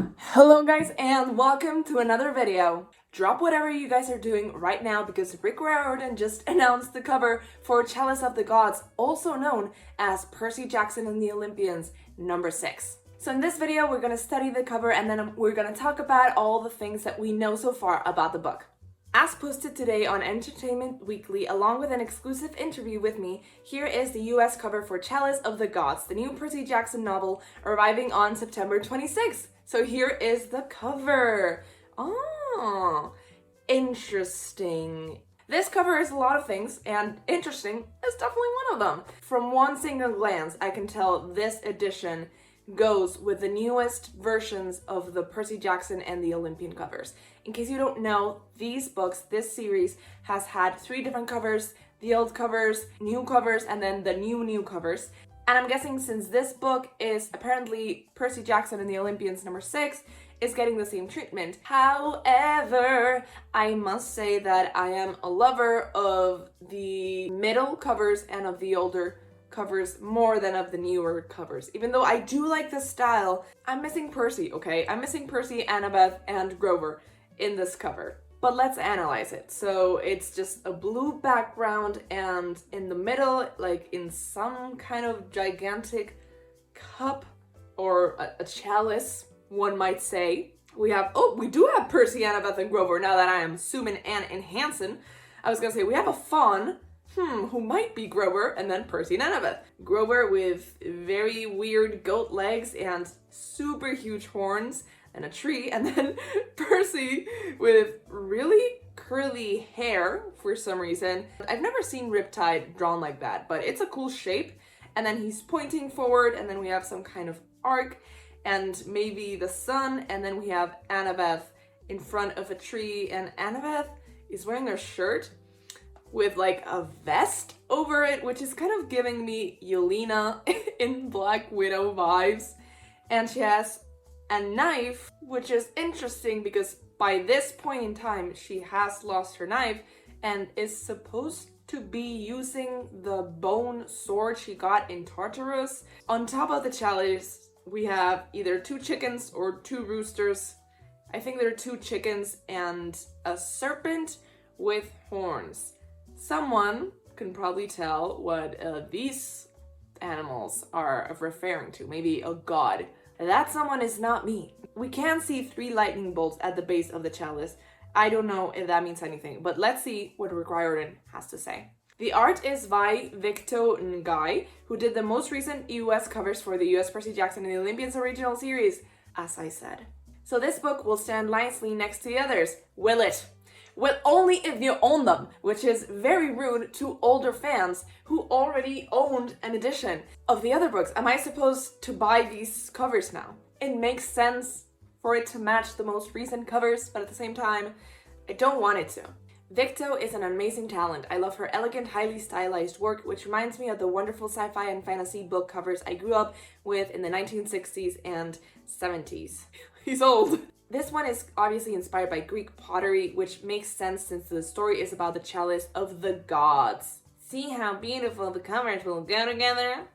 Hello guys and welcome to another video. Drop whatever you guys are doing right now because Rick Riordan just announced the cover for Chalice of the Gods, also known as Percy Jackson and the Olympians #6. So in this video we're going to study the cover and then we're going to talk about all the things that we know so far about the book. As posted today on Entertainment Weekly, along with an exclusive interview with me, here is the US cover for Chalice of the Gods, the new Percy Jackson novel arriving on September 26th. So here is the cover. Oh, interesting. This cover is a lot of things, and interesting is definitely one of them. From one single glance, I can tell this edition goes with the newest versions of the Percy Jackson and the Olympian covers. In case you don't know, these books, this series, has had 3 different covers: the old covers, new covers, and then the new covers. And I'm guessing since this book is apparently Percy Jackson and the Olympians #6, is getting the same treatment. However, I must say that I am a lover of the middle covers and of the older covers more than of the newer covers. Even though I do like the style, I'm missing Percy, okay? I'm missing Percy, Annabeth, and Grover in this cover. But let's analyze it. So it's just a blue background, and in the middle, like in some kind of gigantic cup or a chalice, one might say, we do have Percy, Annabeth, and Grover, now that I am zooming and Hansen. I was gonna say we have a fawn, who might be Grover, and then Percy and Annabeth. Grover with very weird goat legs and super huge horns and a tree, and then Percy with really curly hair for some reason. I've never seen Riptide drawn like that, but it's a cool shape. And then he's pointing forward, and then we have some kind of arc, and maybe the sun, and then we have Annabeth in front of a tree, and Annabeth is wearing a shirt with like a vest over it, which is kind of giving me Yelena in Black Widow vibes. And she has a knife, which is interesting because by this point in time, she has lost her knife and is supposed to be using the bone sword she got in Tartarus. On top of the chalice, we have either 2 chickens or 2 roosters. I think there are 2 chickens and a serpent with horns. Someone can probably tell what these animals are referring to. Maybe a god. That someone is not me. We can see 3 lightning bolts at the base of the chalice. I don't know if that means anything, but let's see what Rick Riordan has to say. The art is by Victo Ngai, who did the most recent US covers for the US Percy Jackson and the Olympians original series, as I said. So this book will stand nicely next to the others. Will it? Well, only if you own them, which is very rude to older fans who already owned an edition of the other books. Am I supposed to buy these covers now? It makes sense for it to match the most recent covers, but at the same time, I don't want it to. Victo is an amazing talent. I love her elegant, highly stylized work, which reminds me of the wonderful sci-fi and fantasy book covers I grew up with in the 1960s and 70s. He's old. This one is obviously inspired by Greek pottery, which makes sense since the story is about the Chalice of the Gods. See how beautiful the covers will go together?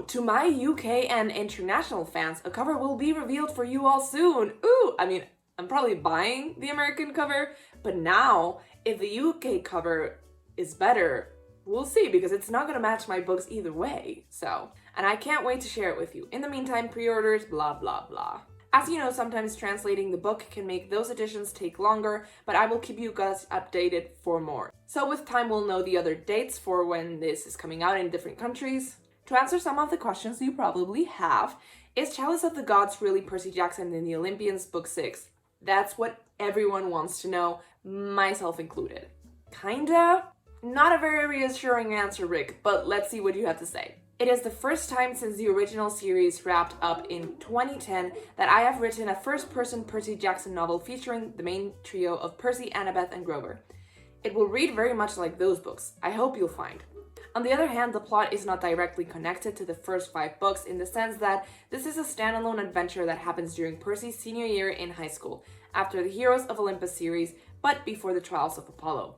To my UK and international fans, a cover will be revealed for you all soon. Ooh, I mean, I'm probably buying the American cover, but now, if the UK cover is better, we'll see, because it's not gonna match my books either way, so. And I can't wait to share it with you. In the meantime, pre-orders, blah, blah, blah. As you know, sometimes translating the book can make those editions take longer, but I will keep you guys updated for more. So with time, we'll know the other dates for when this is coming out in different countries. To answer some of the questions you probably have, is Chalice of the Gods really Percy Jackson and the Olympians Book 6? That's what everyone wants to know, myself included. Kinda? Not a very reassuring answer, Rick, but let's see what you have to say. It is the first time since the original series wrapped up in 2010 that I have written a first-person Percy Jackson novel featuring the main trio of Percy, Annabeth, and Grover. It will read very much like those books, I hope you'll find. On the other hand, the plot is not directly connected to the first 5 books in the sense that this is a standalone adventure that happens during Percy's senior year in high school, after the Heroes of Olympus series, but before the trials of Apollo.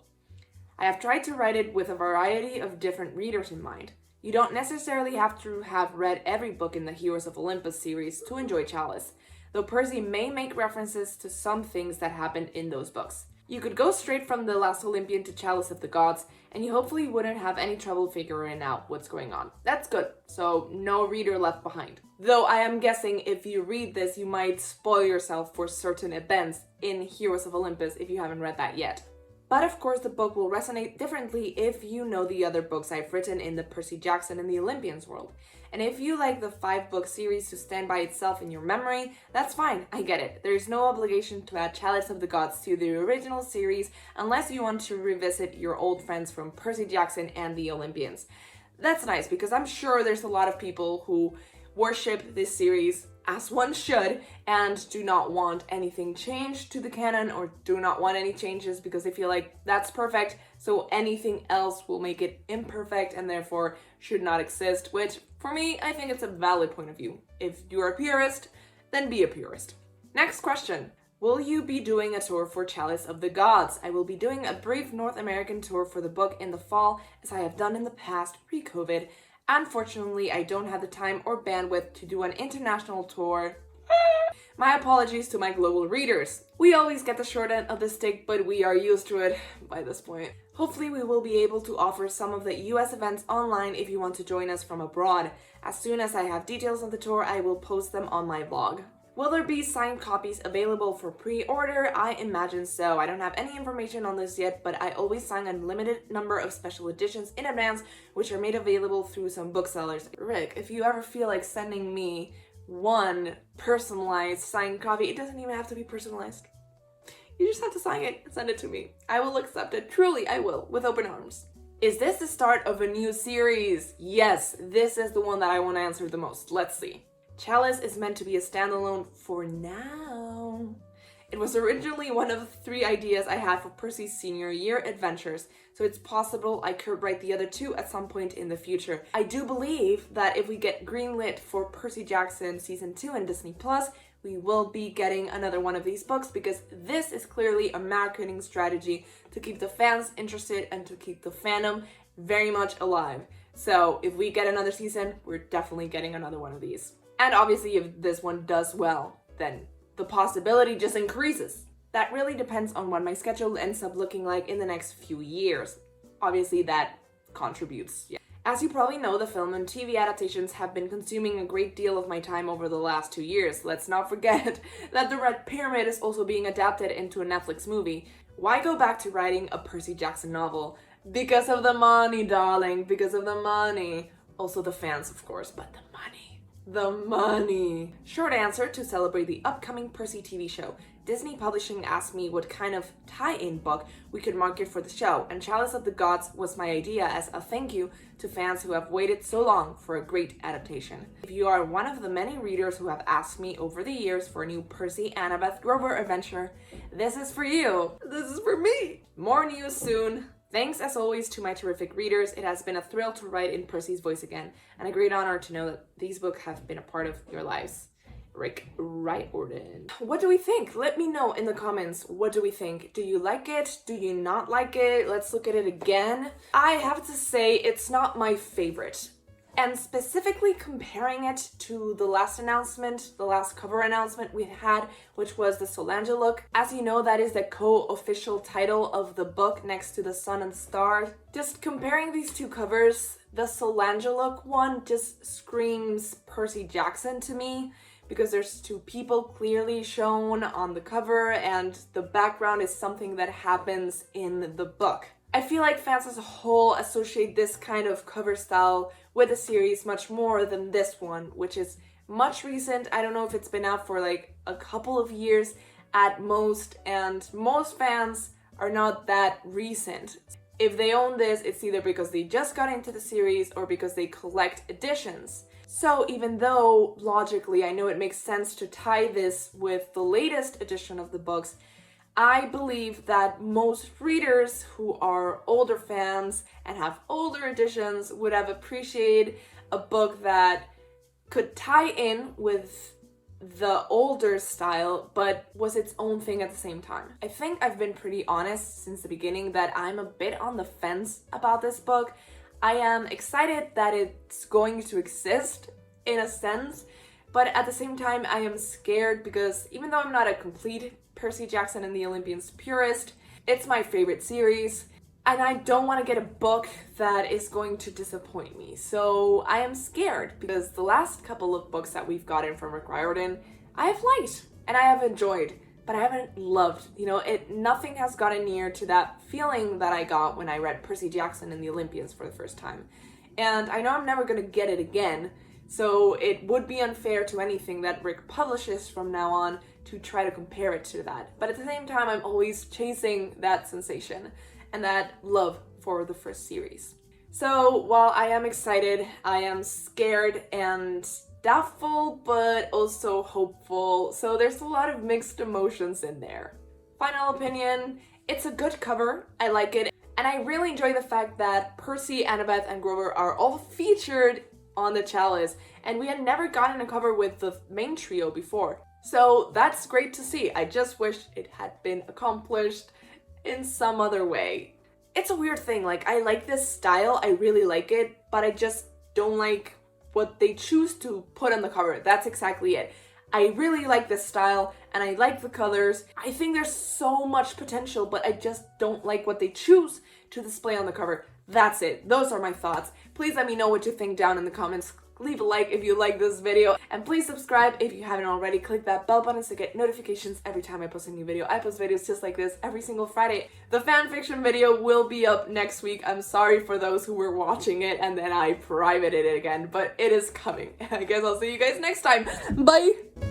I have tried to write it with a variety of different readers in mind. You don't necessarily have to have read every book in the Heroes of Olympus series to enjoy Chalice. though Percy may make references to some things that happened in those books. You could go straight from The Last Olympian to Chalice of the Gods, and you hopefully wouldn't have any trouble figuring out what's going on. That's good, so no reader left behind. Though I am guessing if you read this, you might spoil yourself for certain events in Heroes of Olympus if you haven't read that yet. But of course the book will resonate differently if you know the other books I've written in the Percy Jackson and the Olympians world. And if you like the 5-book series to stand by itself in your memory, that's fine, I get it. There is no obligation to add Chalice of the Gods to the original series unless you want to revisit your old friends from Percy Jackson and the Olympians. That's nice because I'm sure there's a lot of people who worship this series as one should and do not want anything changed to the canon or do not want any changes because they feel like that's perfect, so anything else will make it imperfect and therefore should not exist, which for me, I think it's a valid point of view. If you're a purist, then be a purist. Next question. Will you be doing a tour for Chalice of the Gods? I will be doing a brief North American tour for the book in the fall, as I have done in the past pre-COVID. Unfortunately, I don't have the time or bandwidth to do an international tour. My apologies to my global readers. We always get the short end of the stick, but we are used to it by this point. Hopefully we will be able to offer some of the US events online if you want to join us from abroad. As soon as I have details of the tour, I will post them on my blog. Will there be signed copies available for pre-order? I imagine so. I don't have any information on this yet, but I always sign a limited number of special editions in advance, which are made available through some booksellers. Rick, if you ever feel like sending me one personalized signed copy, it doesn't even have to be personalized. You just have to sign it and send it to me. I will accept it. Truly, I will, with open arms. Is this the start of a new series? Yes, this is the one that I want to answer the most. Let's see. Chalice is meant to be a standalone for now. It was originally one of 3 ideas I had for Percy's senior year adventures, so it's possible I could write the other 2 at some point in the future. I do believe that if we get greenlit for Percy Jackson Season 2 and Disney+, we will be getting another one of these books because this is clearly a marketing strategy to keep the fans interested and to keep the fandom very much alive. So if we get another season, we're definitely getting another one of these. And obviously if this one does well, then the possibility just increases. That really depends on what my schedule ends up looking like in the next few years. Obviously that contributes. Yeah. As you probably know, the film and TV adaptations have been consuming a great deal of my time over the last 2 years. Let's not forget that The Red Pyramid is also being adapted into a Netflix movie. Why go back to writing a Percy Jackson novel? Because of the money, darling, because of the money. Also the fans, of course, but the money. The money. Short answer, to celebrate the upcoming Percy TV show. Disney Publishing asked me what kind of tie-in book we could market for the show, and Chalice of the Gods was my idea as a thank you to fans who have waited so long for a great adaptation. If you are one of the many readers who have asked me over the years for a new Percy Annabeth Grover adventure, this is for you. This is for me. More news soon. Thanks as always to my terrific readers. It has been a thrill to write in Percy's voice again, and a great honor to know that these books have been a part of your lives. Rick Riordan. What do we think? Let me know in the comments. What do we think? Do you like it? Do you not like it? Let's look at it again. I have to say it's not my favorite. And specifically comparing it to the last announcement, the last cover announcement we had, which was the Solange look. As you know, that is the co-official title of the book next to the sun and stars. Just comparing these 2 covers, the Solange look one just screams Percy Jackson to me, because there's 2 people clearly shown on the cover and the background is something that happens in the book. I feel like fans as a whole associate this kind of cover style with the series much more than this one, which is much recent. I don't know if it's been out for like a couple of years at most, and most fans are not that recent. If they own this, it's either because they just got into the series or because they collect editions. So even though logically I know it makes sense to tie this with the latest edition of the books, I believe that most readers who are older fans and have older editions would have appreciated a book that could tie in with the older style, but was its own thing at the same time. I think I've been pretty honest since the beginning that I'm a bit on the fence about this book. I am excited that it's going to exist in a sense, But at the same time, I am scared because even though I'm not a complete Percy Jackson and the Olympians purist, it's my favorite series, and I don't want to get a book that is going to disappoint me. So I am scared because the last couple of books that we've gotten from Rick Riordan, I have liked and I have enjoyed, but I haven't loved. You know, nothing has gotten near to that feeling that I got when I read Percy Jackson and the Olympians for the first time. And I know I'm never going to get it again, so it would be unfair to anything that Rick publishes from now on to try to compare it to that. But at the same time, I'm always chasing that sensation and that love for the first series. So while I am excited, I am scared and doubtful, but also hopeful. So there's a lot of mixed emotions in there. Final opinion, it's a good cover. I like it. And I really enjoy the fact that Percy, Annabeth, and Grover are all featured on the Chalice, and we had never gotten a cover with the main trio before. So that's great to see. I just wish it had been accomplished in some other way. It's a weird thing, like I like this style, I really like it, but I just don't like what they choose to put on the cover. That's exactly it. I really like this style and I like the colors. I think there's so much potential, but I just don't like what they choose to display on the cover. That's it. Those are my thoughts. Please let me know what you think down in the comments. Leave a like if you like this video, and please subscribe if you haven't already. Click that bell button to get notifications every time I post a new video. I post videos just like this every single Friday. The fanfiction video will be up next week. I'm sorry for those who were watching it and then I privated it again, but it is coming. I guess I'll see you guys next time. Bye!